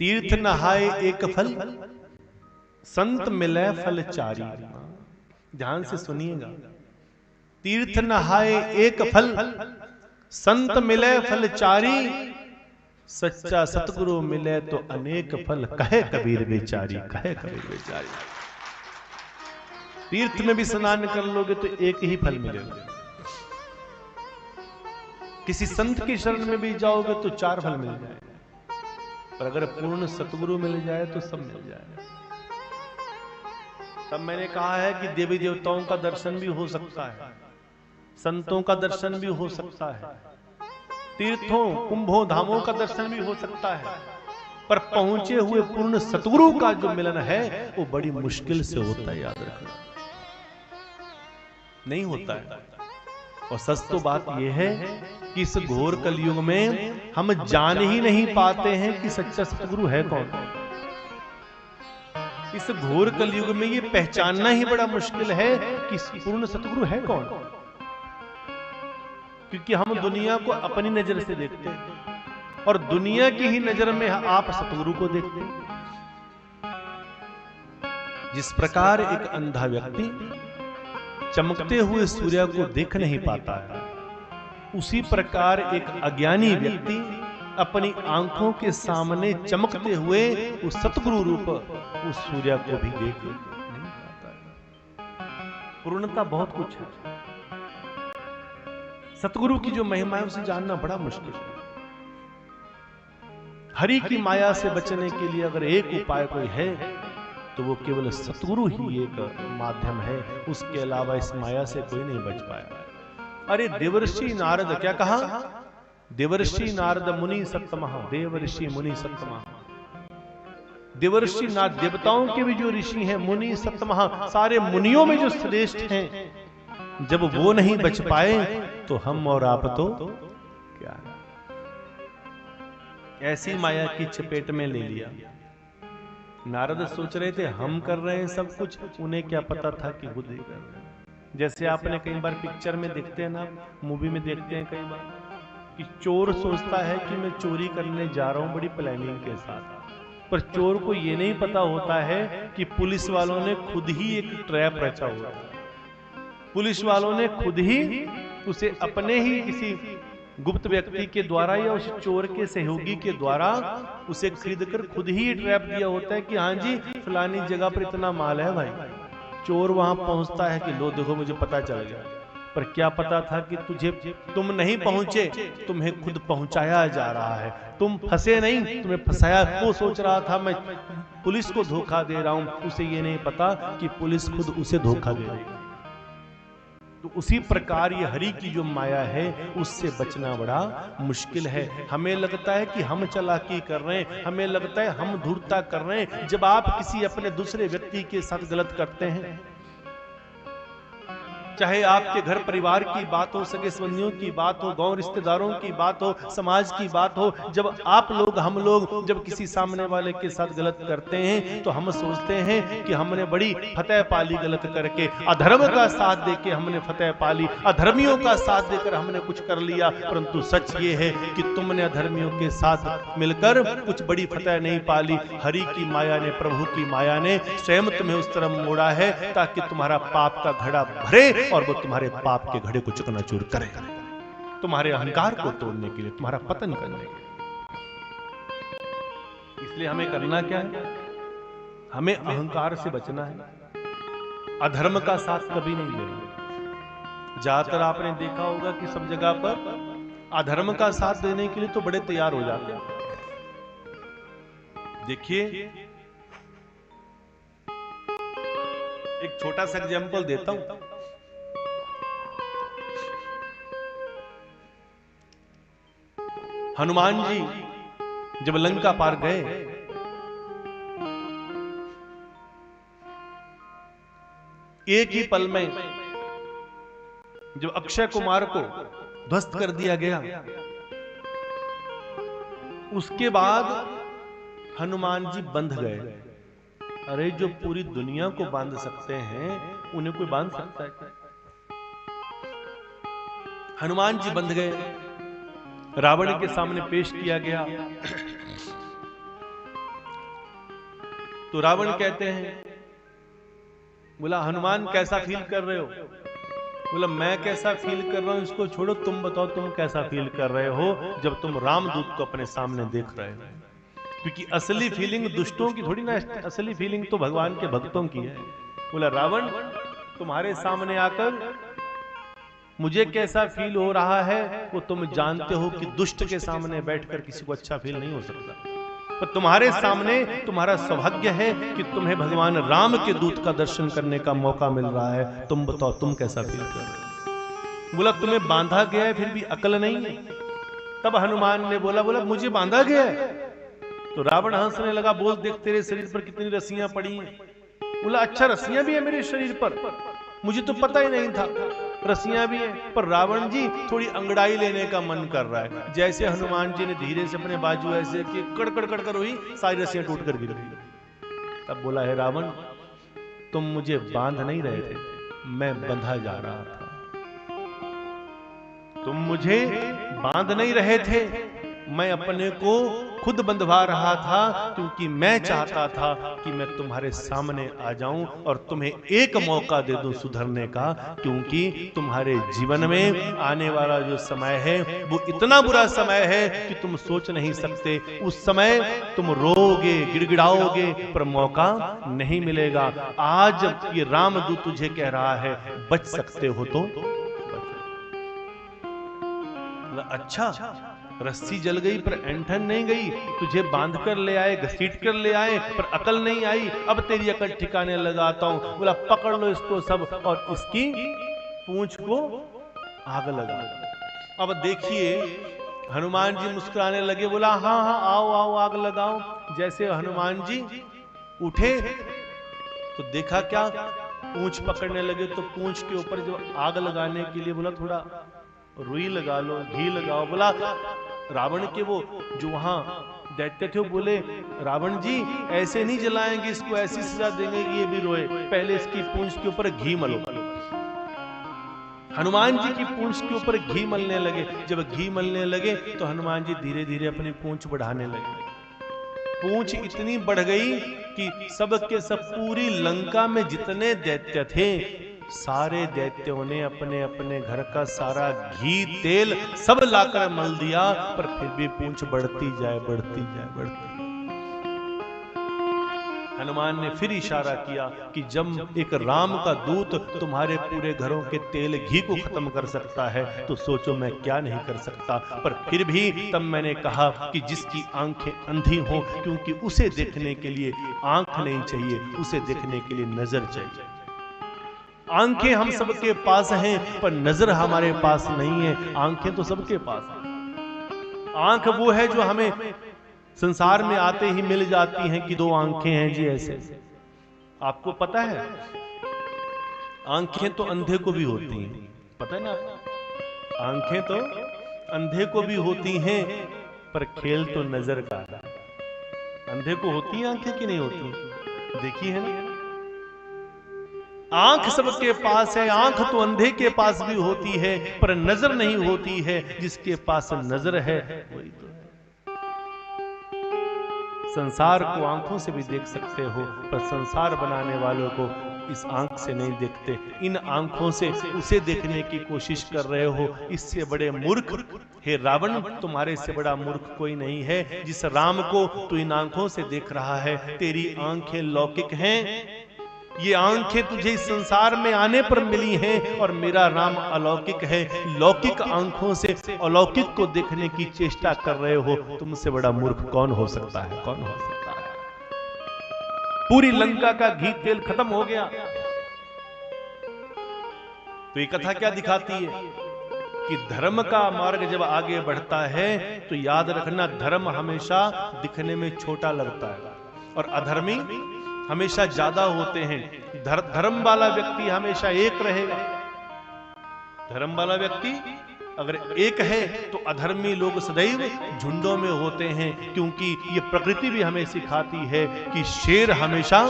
तीर्थ नहाए एक फल, संत मिले फल चारी। ध्यान से सुनिएगा, तीर्थ नहाए एक फल, संत मिले फल चारी, सच्चा सतगुरु मिले तो अनेक फल, कहे कबीर बेचारी, कहे कबीर बेचारी। तीर्थ में भी स्नान कर लोगे तो एक ही फल मिलेगा, किसी संत की शरण में भी जाओगे तो 4 फल मिल जाए, पर अगर पूर्ण सतगुरु मिल जाए तो सब मिल जाए। तब मैंने कहा है कि देवी देवताओं का दर्शन भी हो सकता है, संतों का दर्शन भी हो सकता है, तीर्थों कुंभों धामों का दर्शन भी हो सकता है, पर पहुंचे हुए पूर्ण सतगुरु का जो मिलन है वो बड़ी मुश्किल से होता है, याद रखना, नहीं होता है। और सच तो बात यह है कि इस घोर कलयुग में हम जान ही नहीं पाते हैं कि सच्चा सतगुरु है कौन। इस घोर कलयुग में ये पहचानना ही बड़ा मुश्किल है कि पूर्ण सतगुरु है कौन, क्योंकि हम दुनिया को अपनी नजर से देखते हैं और दुनिया की ही नजर में आप सतगुरु को देखते हैं। जिस प्रकार एक अंधा व्यक्ति चमकते हुए सूर्य को देख नहीं पाता है, उसी प्रकार एक अज्ञानी व्यक्ति अपनी आंखों के सामने चमकते हुए उस सतगुरु रूप उस सूर्य को भी देख नहीं पाता है। पूर्णता बहुत कुछ है, सतगुरु की जो महिमा है उसे जानना बड़ा मुश्किल है। हरि की माया से बचने के लिए अगर एक उपाय कोई है तो वो केवल सतगुरु ही एक माध्यम है, उसके अलावा इस माया से कोई नहीं बच पाया। अरे देवर्षि नारद क्या कहा, देवर्षि नारद मुनि सप्तमः, देवर्षि मुनि सप्तमः। देवर्षि नारद देवताओं के भी जो ऋषि हैं, मुनि सप्तमः, सारे मुनियों में जो श्रेष्ठ हैं, जब वो नहीं बच पाए तो हम और आप तो क्या, ऐसी माया की चपेट में ले लिया। नारद सोच रहे थे हम कर रहे हैं सब कुछ, उन्हें क्या पता था कि खुद ही कर रहे हैं। जैसे आपने कई बार पिक्चर में देखते हैं ना, मूवी में देखते हैं कई बार कि चोर सोचता है कि मैं चोरी करने जा रहा हूं बड़ी प्लानिंग के साथ, पर चोर को यह नहीं पता होता है कि पुलिस वालों ने खुद ही एक ट्रैप रचा हुआ है, पुलिस वालों ने खुद ही उसे अपने ही किसी गुप्त व्यक्ति के द्वारा या उस चोर के सहयोगी के द्वारा उसे खरीद कर खुद ही ट्रैप दिया होता है कि हाँ जी फलानी जगह पर इतना माल है भाई। चोर वहां पहुंचता है कि लो देखो मुझे पता चल गया, पर क्या पता था कि तुम नहीं पहुंचे, तुम्हें खुद पहुंचाया जा रहा है, तुम फंसे नहीं, तुम्हें फंसाया। वो सोच रहा था मैं पुलिस को धोखा दे रहा हूं, उसे ये नहीं पता कि पुलिस खुद उसे धोखा दे रही है। तो उसी प्रकार ये हरि की जो माया है उससे बचना बड़ा मुश्किल है। हमें लगता है कि हम चालाकी कर रहे हैं, हमें लगता है हम धूर्तता कर रहे हैं। जब आप किसी अपने दूसरे व्यक्ति के साथ गलत करते हैं, चाहे आपके घर परिवार की बात हो, सगे संबंधियों की बात हो, गांव रिश्तेदारों की बात हो, समाज की बात हो, जब आप लोग हम लोग जब किसी सामने वाले के साथ गलत करते हैं तो हम सोचते हैं कि हमने बड़ी फतेह पाली गलत करके, अधर्म का साथ देके हमने फतेह पाली, अधर्मियों का साथ देकर हमने कुछ कर लिया। परंतु सच ये है कि तुमने अधर्मियों के साथ मिलकर कुछ बड़ी फतेह नहीं पाली। हरि की माया ने, प्रभु की माया ने स्वयं तुम्हें उस तरफ मोड़ा है ताकि तुम्हारा पाप का घड़ा भरे और वो तुम्हारे पाप के घड़े को चकनाचूर करे, तुम्हारे अहंकार को तोड़ने के लिए, तुम्हारा पतन करने के लिए। इसलिए हमें करना क्या है, हमें अहंकार से बचना है, अधर्म का साथ कभी नहीं लेना। ज्यादातर आपने देखा होगा कि सब जगह पर अधर्म का साथ देने के लिए तो बड़े तैयार हो जाते हैं। देखिए एक छोटा सा एग्जाम्पल देता हूं। हनुमान जी जब लंका पार गए, एक ही पल में जब अक्षय कुमार को ध्वस्त कर दिया गया, उसके बाद हनुमान जी बंध गए। अरे जो पूरी दुनिया को बांध सकते हैं उन्हें कोई बांध सकता है क्या? हनुमान जी बंध गए, रावण के सामने पेश किया गया। तो रावण कहते हैं, बोला हनुमान कैसा फील कर रहे हो? बोला मैं कैसा फील कर रहा हूं इसको छोड़ो, तुम बताओ तुम कैसा फील कर रहे हो जब तुम रामदूत को अपने सामने देख रहे हो? क्योंकि असली फीलिंग दुष्टों की थोड़ी ना, असली फीलिंग तो भगवान के भक्तों की है। बोला रावण तुम्हारे सामने आकर मुझे कैसा फील हो रहा है वो तुम जानते हो कि दुष्ट के सामने बैठकर किसी को अच्छा फील नहीं हो सकता, पर तुम्हारे सामने तुम्हारा सौभाग्य है कि तुम्हें भगवान राम के दूत का दर्शन करने का मौका मिल रहा है। तुम बताओ तुम कैसा फील कर रहे हो? बोला तुम्हें बांधा गया है फिर भी अकल नहीं है। तब हनुमान ने बोला मुझे बांधा गया है? तो रावण हंसने लगा, बोल देख तेरे शरीर पर कितनी रस्सियां पड़ी हैं। बोला अच्छा रस्सियां भी है मेरे शरीर पर? मुझे तो पता ही नहीं था रस्सियां भी हैं। पर रावण जी थोड़ी अंगड़ाई लेने का मन कर रहा है। जैसे हनुमान जी ने धीरे से अपने बाजू ऐसे कि कड़कड़ कड़कड़ हुई, सारी रस्सियां टूट कर गिर गई। तब बोला है रावण तुम मुझे बांध नहीं रहे थे, मैं बंधा जा रहा था। तुम मुझे बांध नहीं रहे थे, मैं अपने को खुद बंधवा रहा था, क्योंकि मैं चाहता था कि मैं तुम्हारे सामने आ जाऊं और तुम्हें एक मौका दे दूं सुधरने का, क्योंकि तुम्हारे जीवन में आने वाला जो समय है वो इतना बुरा समय है कि तुम सोच नहीं सकते। उस समय तुम रोगे गिड़गिड़ाओगे पर मौका नहीं मिलेगा। आज ये रामदूत तुझे कह रहा है बच सकते हो तो अच्छा, रस्सी जल गई पर ऐंठन नहीं गई, तुझे बांध कर ले आए घसीट कर ले आए पर अकल नहीं आई, अब तेरी अकल ठिकाने लगाता हूं। बोला पकड़ लो इसको सब और इसकी पूंछ को आग लगा। अब देखिए हनुमान जी मुस्कुराने लगे, बोला हाँ हाँ आओ आओ आग लगाओ। जैसे हनुमान जी उठे तो देखा क्या, पूंछ पकड़ने लगे तो पूंछ के ऊपर जो आग लगाने के लिए बोला थोड़ा रुई लगा लो, घी लगाओ। बोला रावण के वो जो वहां दैत्य थे बोले रावण जी ऐसे नहीं जलाएंगे इसको, ऐसी सजा देंगे कि ये भी रोए, पहले इसकी पूंछ के ऊपर घी मलो। हनुमान जी की पूंछ के ऊपर घी मलने लगे। जब घी मलने लगे तो हनुमान जी धीरे धीरे अपनी पूंछ बढ़ाने लगे। पूंछ इतनी बढ़ गई कि सब के सब पूरी लंका में जितने दैत्य थे सारे दैत्यों ने अपने अपने घर का सारा घी तेल सब लाकर मल दिया, पर फिर भी पूंछ बढ़ती जाए बढ़ती जाए बढ़ती। हनुमान ने फिर इशारा किया कि जब एक राम का दूत तुम्हारे पूरे घरों के तेल घी को खत्म कर सकता है तो सोचो मैं क्या नहीं कर सकता। पर फिर भी तब मैंने कहा कि जिसकी आंखें अंधी हो, क्योंकि उसे देखने के लिए आंख नहीं चाहिए, उसे देखने के लिए नजर चाहिए। आंखें हम सबके पास हैं पर नजर हमारे पास नहीं है। आंखें तो सबके पास हैं। आंख वो है जो हमें संसार में आते ही मिल जाती हैं कि दो आंखें हैं जी ऐसे। आपको पता है आंखें तो अंधे को भी होती हैं, पता है ना? आंखें तो अंधे को भी होती हैं पर खेल तो नजर का। अंधे को होती है आंखें कि नहीं होती? देखी है ना, आंख सबके पास है, आंख तो अंधे के पास भी होती है पर नजर नहीं होती है। जिसके पास नजर है वही तो है। संसार को आंखों से भी देख सकते हो पर संसार बनाने वालों को इस आंख से नहीं देखते। इन आंखों से उसे देखने की कोशिश कर रहे हो। इससे बड़े मूर्ख हे रावण, तुम्हारे से बड़ा मूर्ख कोई नहीं है। जिस राम को तू इन आंखों से देख रहा है, तेरी आंखें लौकिक हैं। ये आंखें तुझे इस संसार में आने पर मिली हैं और मेरा राम अलौकिक है। लौकिक आंखों से अलौकिक को देखने की चेष्टा कर रहे हो। तुमसे बड़ा मूर्ख कौन हो सकता है? कौन हो सकता है? पूरी लंका का घी तेल खत्म हो गया। तो ये कथा क्या दिखाती है कि धर्म का मार्ग जब आगे बढ़ता है तो याद रखना धर्म हमेशा दिखने में छोटा लगता है और अधर्मी हमेशा ज्यादा होते हैं। धर्म वाला व्यक्ति हमेशा एक रहेगा। धर्म वाला व्यक्ति अगर एक है तो अधर्मी लोग सदैव झुंडों में होते हैं, क्योंकि ये प्रकृति भी हमें सिखाती है कि शेर हमेशा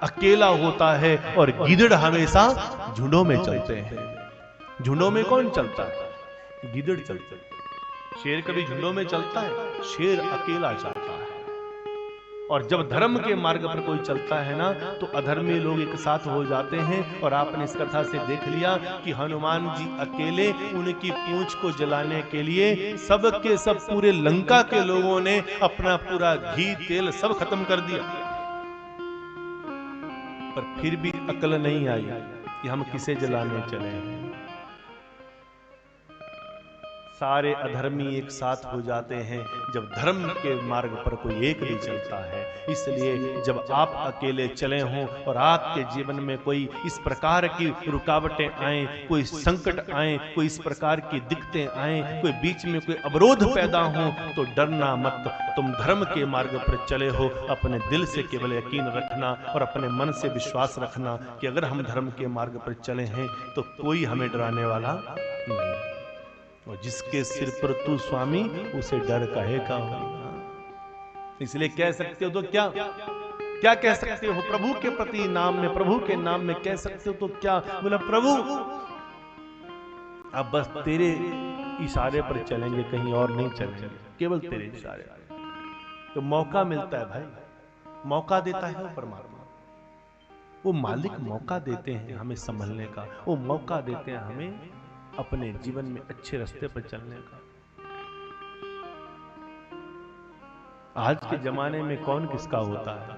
अकेला होता है और गिदड़ हमेशा झुंडों में चलते हैं। झुंडों में कौन चलता है? गिदड़ चलते हैं। शेर कभी झुंडों में चलता है? शेर अकेला चलता है। और जब धर्म के मार्ग पर कोई चलता है ना, तो अधर्मी लोग एक साथ हो जाते हैं। और आपने इस कथा से देख लिया कि हनुमान जी अकेले उनकी पूंछ को जलाने के लिए सबके सब पूरे लंका के लोगों ने अपना पूरा घी तेल सब खत्म कर दिया, पर फिर भी अकल नहीं आई कि हम किसे जलाने चले हैं। सारे अधर्मी एक साथ हो जाते हैं जब धर्म के मार्ग पर कोई एक भी चलता है। इसलिए जब आप अकेले चले हों और आपके जीवन में कोई इस प्रकार की रुकावटें आए, कोई संकट आए, कोई इस प्रकार की दिक्कतें आए, कोई बीच में कोई अवरोध पैदा हो, तो डरना मत। तुम धर्म के मार्ग पर चले हो, अपने दिल से केवल यकीन रखना और अपने मन से विश्वास रखना कि अगर हम धर्म के मार्ग पर चले हैं तो कोई हमें डराने वाला नहीं। और जिसके सिर पर तू स्वामी, उसे डर काहे का होगा। इसलिए कह सकते हो तो क्या क्या कह सकते हो प्रभु के प्रति नाम में, प्रभु के नाम में कह सकते हो तो क्या, बोला प्रभु अब बस तेरे इशारे पर चलेंगे, कहीं और नहीं चलेंगे, केवल तेरे इशारे। तो मौका मिलता है भाई, मौका देता है वो परमात्मा, वो मालिक मौका देते हैं हमें संभलने का, वो मौका देते हैं हमें अपने जीवन में अच्छे रास्ते पर चलने का। आज के जमाने में कौन किसका होता है?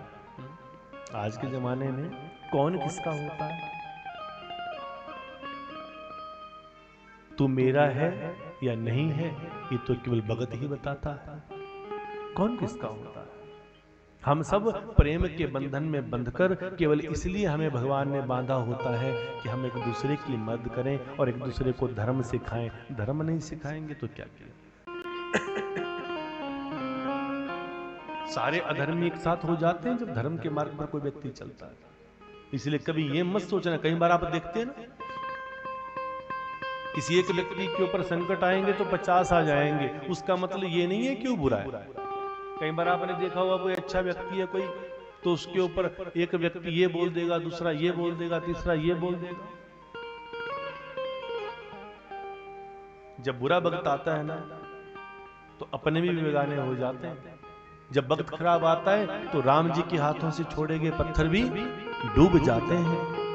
आज के जमाने में कौन किसका होता है? तू मेरा है या नहीं है, ये तो केवल भगत ही बताता है। कौन किसका होता है? हम सब प्रेम के बंधन में बंधकर केवल इसलिए हमें भगवान ने बांधा होता है कि हम एक दूसरे की मदद करें और एक दूसरे को धर्म सिखाएं। धर्म नहीं सिखाएंगे तो क्या किया? सारे अधर्मी एक साथ हो जाते हैं जब धर्म के मार्ग पर कोई व्यक्ति चलता है। इसलिए कभी ये मत सोचना, कई बार आप देखते हैं ना, किसी एक व्यक्ति के ऊपर संकट आएंगे तो 50 आ जाएंगे, उसका मतलब ये नहीं है कि वो बुरा है। कई बार आपने देखा होगा कोई अच्छा व्यक्ति है कोई, तो उसके ऊपर एक व्यक्ति ये बोल देगा, दूसरा ये बोल देगा, तीसरा ये बोल देगा। जब बुरा वक्त आता है ना, तो अपने भी बेगाने हो जाते हैं। जब वक्त खराब आता है तो राम जी के हाथों से छोड़े गए पत्थर भी डूब जाते हैं।